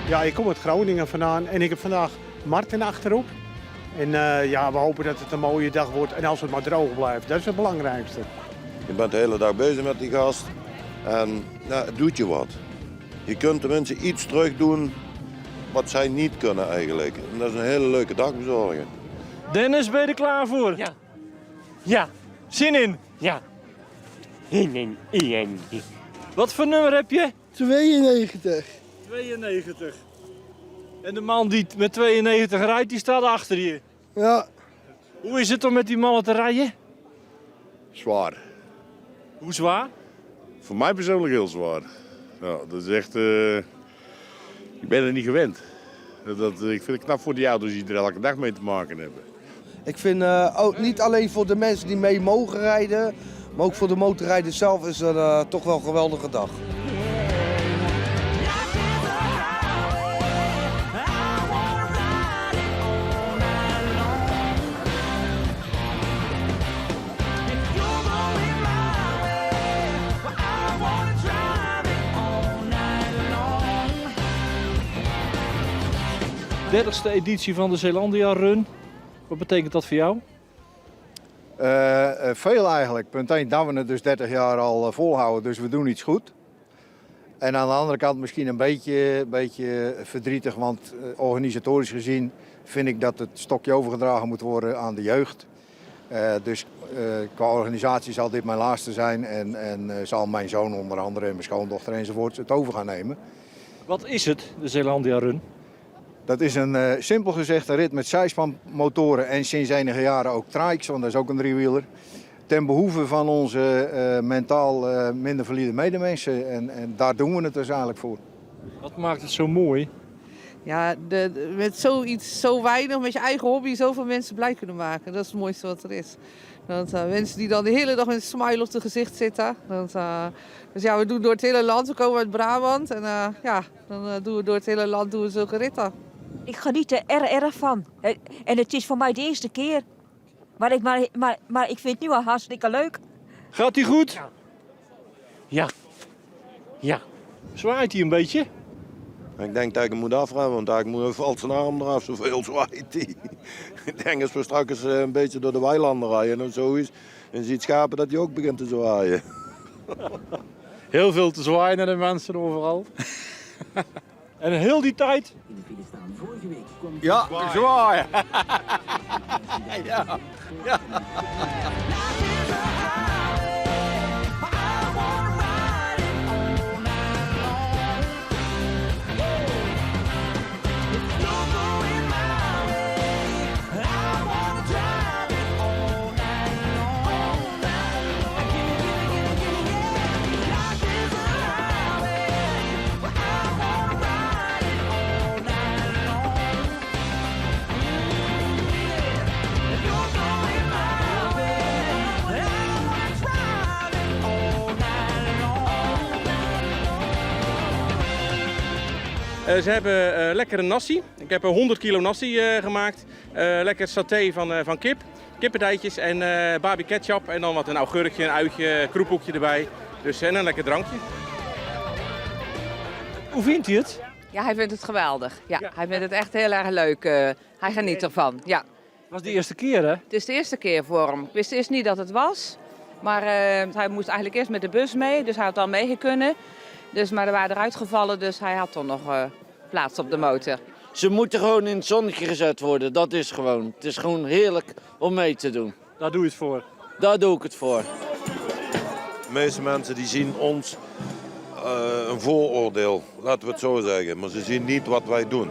Ja, ik kom uit Groningen vandaan en ik heb vandaag Martin achterop. En ja, we hopen dat het een mooie dag wordt en als het maar droog blijft. Dat is het belangrijkste. Je bent de hele dag bezig met die gast en ja, het doet je wat. Je kunt de mensen iets terug doen wat zij niet kunnen eigenlijk. En dat is een hele leuke dag bezorgen. Dennis, ben je er klaar voor? Ja. Ja. Zin in? Ja. Wat voor nummer heb je? 92. 92. En de man die met 92 rijdt, die staat achter je. Ja, Hoe is het om met die mannen te rijden? Zwaar. Hoe zwaar? Voor mij persoonlijk heel zwaar. Ja, dat is echt... ik ben er niet gewend. Ik vind het knap voor die auto's die er elke dag mee te maken hebben. ik vind ook niet alleen voor de mensen die mee mogen rijden, maar ook voor de motorrijders zelf is het toch wel een geweldige dag. De 30ste editie van de Zeelandia Run. Wat betekent dat voor jou? Veel eigenlijk. Punt 1 dat we het dus 30 jaar al volhouden, dus we doen iets goed. En aan de andere kant misschien een beetje verdrietig, want organisatorisch gezien vind ik dat het stokje overgedragen moet worden aan de jeugd. Dus qua organisatie zal dit mijn laatste zijn en zal mijn zoon onder andere en mijn schoondochter enzovoort het over gaan nemen. Wat is het, de Zeelandia Run? Dat is simpel gezegd een rit met zijspanmotoren en sinds enige jaren ook trikes, want dat is ook een driewieler. Ten behoeve van onze mentaal minder valide medemensen en daar doen we het dus eigenlijk voor. Wat maakt het zo mooi? Ja, met zoiets zo weinig, met je eigen hobby, zoveel mensen blij kunnen maken. Dat is het mooiste wat er is. Want, mensen die dan de hele dag met een smile op het gezicht zitten. Dus ja, we doen door het hele land. We komen uit Brabant en ja, dan doen we door het hele land zulke ritten. Ik geniet er erg van. En het is voor mij de eerste keer. Maar ik vind het nu al hartstikke leuk. Gaat die goed? Ja. Ja. Zwaait hij een beetje? Ik denk dat ik hem moet afremmen, want ik moet valt zijn arm eraf, zoveel zwaait hij. Ik denk als we straks een beetje door de weilanden rijden en zo is, en ziet schapen dat hij ook begint te zwaaien. Heel veel te zwaaien naar de mensen overal. En heel die tijd? Ja, zwaaien. Ja. Ze hebben lekkere nasi. Ik heb 100 kilo nasi gemaakt. Lekker saté van kip, kippendijtjes en barbie ketchup. En dan wat een augurkje, een uitje, kroephoekje erbij. Dus en een lekker drankje. Hoe vindt hij het? Ja, hij vindt het geweldig. Ja, hij vindt het echt heel erg leuk. Hij geniet ervan. Ja. Het was de eerste keer, hè? Het is de eerste keer voor hem. Ik wist eerst niet dat het was. Maar hij moest eigenlijk eerst met de bus mee. Dus hij had al meegekunnen. Maar er waren eruit gevallen. Dus hij had toch nog plaats op de motor. Ze moeten gewoon in het zonnetje gezet worden. Dat is gewoon. Het is gewoon heerlijk om mee te doen. Daar doe je het voor. Daar doe ik het voor. De meeste mensen die zien ons een vooroordeel, laten we het zo zeggen. Maar ze zien niet wat wij doen.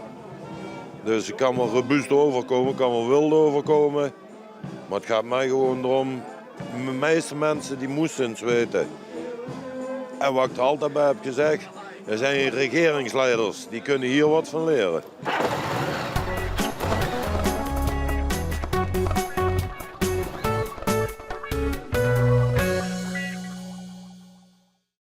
Dus ik kan wel robuust overkomen, kan wel wild overkomen. Maar het gaat mij gewoon erom, de meeste mensen die moesten het weten. En wat ik er altijd bij heb gezegd, er zijn regeringsleiders, die kunnen hier wat van leren.